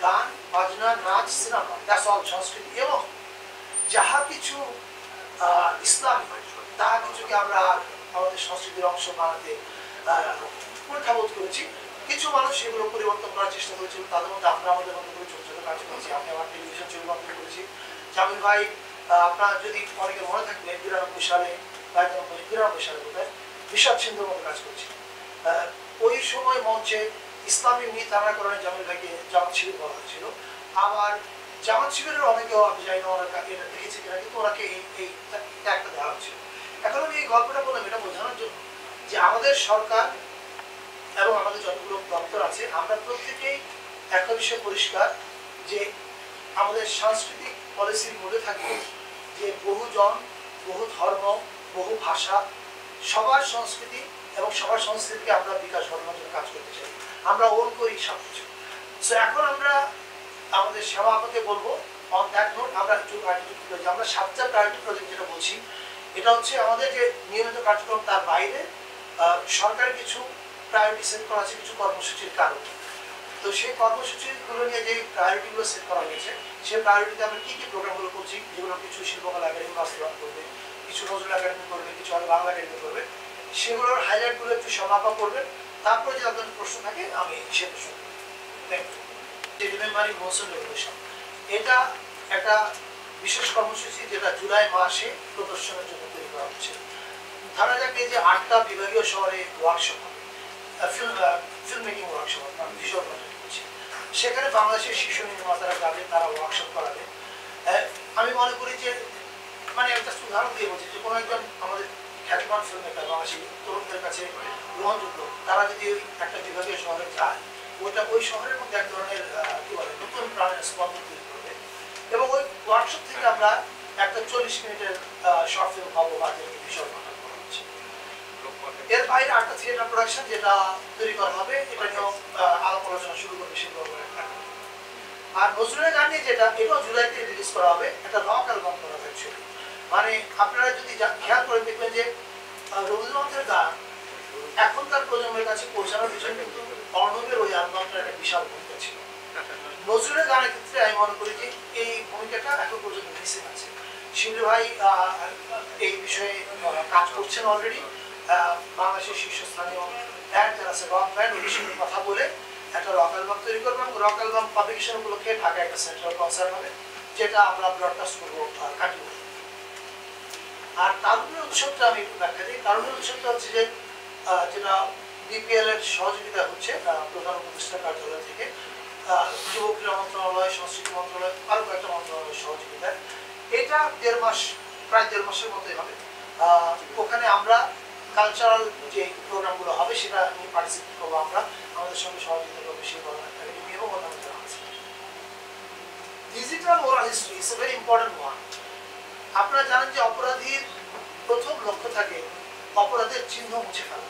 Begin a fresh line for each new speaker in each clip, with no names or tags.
গান বাজনা নাচ সিনেমা দ্যাটস অল সংস্কৃতি এবং যাহা কিছু ইসলামী তাহা কিছুকে আমরা আমাদের সংস্কৃতির অংশ বানাতে পরীক্ষাবোধ করেছি। কিছু মানুষ সেগুলো পরিবর্তন করার চেষ্টা করেছিল, তাদের মধ্যে আমরা আমাদের মধ্যে করে ছোট ছোট কাজ করেছি। আমি আমার টেলিভিশন ছবি বন্ধ করেছি। জামিল ভাই আপনার যদি অনেকে মনে থাকবে 92 সালে 93 সালে বোধহয় বিষাদ সিন্ধুর মতো কাজ করেছি। ওই সময় মঞ্চে ইসলামী নির্ধারণাকরণে জামিল ভাইকে জামাত শিবির বলা হয়েছিল। আবার জামাত শিবিরের অনেকেও আমি জানি না ওরা এটা দেখেছে কিনা, কিন্তু ওনাকে এই ট্যাগটা দেওয়া হয়েছিল। এখন আমি এই গল্পটা বললাম এটা বোঝানোর জন্য যে আমাদের সরকার এবং আমাদের যতগুলো দপ্তর আছে আমরা প্রত্যেকেই একটা বিষয় পরিষ্কার যে আমাদের সাংস্কৃতিক পলিসির মধ্যে থাকবে যে বহুজন, বহু ধর্ম, বহু ভাষা, সবার সংস্কৃতি এবং সবার সংস্কৃতিকে আমরা বিকাশ ঘটানোর জন্য কাজ করতে চাই। আমরা ওন করি সব কিছু। সো এখন আমরা আমাদের সেবা আপনাকে বলবো অন দ্যাট নোট আমরা একটু আমরা 7টা প্রায়োরিটি প্রজেক্ট যেটা বলছি এটা হচ্ছে আমাদের যে নিয়মিত কার্যক্রম তার বাইরে সরকারের কিছু প্রায়োরিটি সেট করা আছে কিছু কর্মসূচির কারণে। তো সেই কর্মসূচিগুলো নিয়ে যে প্রায়োরিটিগুলো সেট করা হয়েছে সেই প্রায়োরিটিতে আমরা কী কী প্রোগ্রামগুলো করছি, যেগুলো কিছু শিল্পকলা একাডেমি বাস্তবায়ন করবে, কিছু নজরুল একাডেমি করবে, কিছু বাংলা একাডেমি করবে, সেগুলোর হাইলাইটগুলো একটু সমাপা করবেন। তারপরে যদি আপনাদের প্রশ্ন থাকে আমি সে প্রশ্ন রেগুলেশন এটা একটা বিশেষ কর্মসূচি যেটা জুলাই মাসে প্রদর্শনের জন্য তৈরি করা হচ্ছে। ধরা যাক এই যে 8টা বিভাগীয় শহরে ওয়ার্কশপ হবে, film making workshop visual content করছে, সেখানে বাংলাদেশের শীর্ষ নির্মাতারা যাবে, তারা ওয়ার্কশপ করাবে। আমি মনে করি যে মানে একটা উদাহরণ দিয়ে বলছি যে কোনো একজন আমাদের খ্যাতিমান ফিল্ম মেকার বাংলাদেশি তরুণদের কাছে গ্রহণযোগ্য, তারা যদি একটা বিভাগীয় শহরে যায় ওটা ওই শহরের মধ্যে এক ধরনের কি বলে নতুন প্রাণের স্পন্দন তৈরি করবে। এবং ওই ওয়ার্কশপ থেকে আমরা একটা 40 মিনিটের শর্ট ফিল্ম পাবো বা যেটাকে ভিজুয়াল কন্টেন্ট করা হচ্ছে। এর বাইরে একটা থিয়েটার প্রোডাকশন যেটা তৈরি করা হবে, এটা নিয়েও আলাপ আলোচনা শুরু করবে সেগুলো। আর নজরুলের গান নিয়ে যেটা এটাও জুলাইতে রিলিজ করা হবে, একটা রক অ্যালবাম করা হবে অ্যাকচুয়ালি। মানে আপনারা যদি খেয়াল করে দেখবেন যে রবীন্দ্রনাথের গান এখনকার প্রজন্মের কাছে পৌঁছানোর পিছনে কিন্তু অর্ণবের ওই অ্যালবামটার একটা বিশাল ভূমিকা ছিল। নজরুলের গানের ক্ষেত্রে আমি মনে করি যে এই ভূমিকাটা এখন পর্যন্ত মিসিং আছে। শিমুল ভাই এই বিষয়ে কাজ করছেন অলরেডি। বাংলাদেশের শীর্ষস্থানীয় ব্যান্ড যারা আছে রক ব্যান্ড ওদের সঙ্গে কথা বলে একটা রক অ্যালবাম তৈরি করবো এবং রক অ্যালবাম পাবলিকেশন উপলক্ষে ঢাকায় একটা সেন্ট্রাল কনসার্ট হবে যেটা আমরা ব্রডকাস্ট করবো কাটিয়ে। আর তারুণ্যের উৎসবটা আমি একটু ব্যাখ্যা দিই। তারুণ্যের উৎসবটা হচ্ছে যে যেটা বিপিএল এর সহযোগিতা হচ্ছে প্রধান উপদেষ্টা কার্যালয় থেকে, যুব ক্রীড়া মন্ত্রণালয়, সংস্কৃতি মন্ত্রণালয়, আরো কয়েকটা মন্ত্রণালয়ের সহযোগিতায়। এটা প্রায় দেড় মাসের মতোই হবে। ওখানে আমরা কালচারাল যে প্রোগ্রামগুলো হবে সেটা নিয়ে পার্টিসিপেট করবো। আমরা আমাদের সঙ্গে সহযোগিতা করবো সেই একাডেমি এবং অন্যান্য যারা আছে। Digital oral history is a very important one. আপনারা জানেন যে অপরাধীর প্রথম লক্ষ্য থাকে অপরাধের চিহ্ন মুছে ফেলা,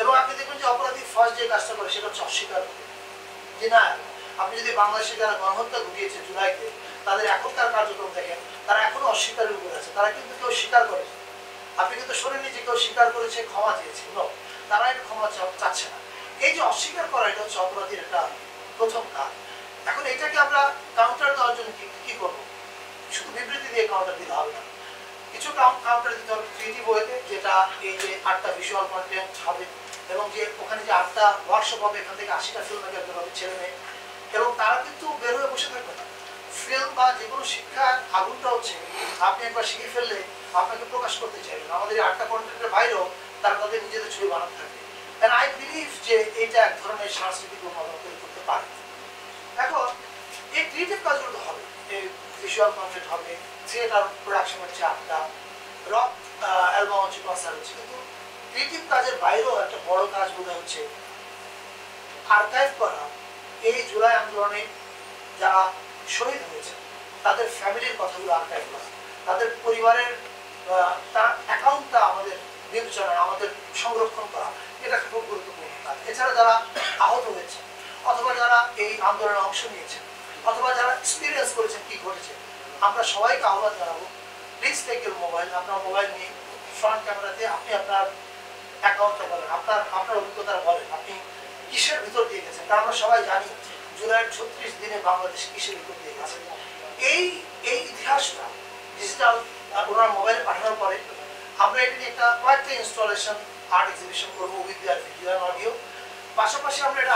এবং আপনি দেখবেন যে অপরাধী ফার্স্ট যে কাজটা করে সেটা হচ্ছে অস্বীকার করে যে না। আপনি যদি বাংলাদেশে যারা গণহত্যা ঘটিয়েছে জুলাইতে তাদের এখনকার কার্যক্রম দেখেন, তারা এখনো অস্বীকারের উপরে আছে, তারা কিন্তু কেউ স্বীকার করে। আপনি কিন্তু শোনেননি যে কেউ স্বীকার করেছে ক্ষমা চেয়েছে, তারা এটা ক্ষমা চাচ্ছে না। এই যে অস্বীকার করা এটা হচ্ছে অপরাধীর একটা প্রথম কাজ। এখন এটাকে আমরা কাউন্টার দেওয়ার জন্য কি করবো? শুধু বিবৃতি দিয়ে কাউন্টার দিতে হবে না, কিছু কাউন্টার দিতে হবে ক্রিয়েটিভ ওয়েতে, যেটা এই যে 8টা ভিজুয়াল কন্টেন্ট হবে এবং যে ওখানে যে 8টা ওয়ার্কশপ হবে, এখান থেকে 80টা ফিল্ম মেকার বের হবে ছেলে মেয়ে, এবং তারা কিন্তু বের হয়ে বসে থাকবে না। ফিল্ম বা যে কোনো শিক্ষার আগুনটা হচ্ছে আপনি একবার শিখে ফেললে আপনাকে প্রকাশ করতে চাইবেন। আমাদের এই 8টা কন্টেন্টের বাইরেও তারা তাদের নিজেদের ছবি বানাতে থাকবে। এন্ড আই বিলিভ যে এটা এক ধরনের সাংস্কৃতিক উন্নয়ন তৈরি করতে পারে। এখন এই ক্রিয়েটিভ কাজগুলো হবে, এই ভিজুয়াল কন্টেন্ট হবে, থিয়েটার প্রোডাকশন হচ্ছে 8টা, রক অ্যালবাম হচ্ছে, কনসার্ট হচ্ছে, কিন্তু ক্রিয়েটিভ কাজের বাইরেও একটা বড় কাজ বোধহয় হচ্ছে আর্কাইভ করা এই জুলাই আন্দোলনে যারা শহীদ হয়েছে তাদের ফ্যামিলির কথাগুলো আর্কাইভ করা, তাদের পরিবারের তার অ্যাকাউন্টটা আমাদের বিবেচনায় আমাদের সংরক্ষণ করা, এটা খুব গুরুত্বপূর্ণ কাজ। এছাড়া যারা আহত হয়েছে অথবা যারা এই আন্দোলনে অংশ নিয়েছেন অথবা যারা এক্সপিরিয়েন্স করেছেন কি ঘটেছে, আমরা সবাইকে আহ্বান জানাবো, প্লিজ টেক ইউর মোবাইল, আপনার মোবাইল নিয়ে ফ্রন্ট ক্যামেরাতে আপনি আপনার অ্যাকাউন্টটা বলেন, আপনার অভিজ্ঞতা বলেন, আপনি কিসের ভিতর দিয়ে গেছেন। কারণ আমরা সবাই জানি জুলাইয়ের 36 দিনে বাংলাদেশ কিসের উপর দিয়ে গেছে। এই এই ইতিহাসটা ডিজিটাল ওনার মোবাইলে পাঠানোর পরে আমরা এটা নিয়ে একটা কয়েকটা ইনস্টলেশন আর্ট এক্সিবিশন করবো with their video and audio. পাশাপাশি আমরা এটা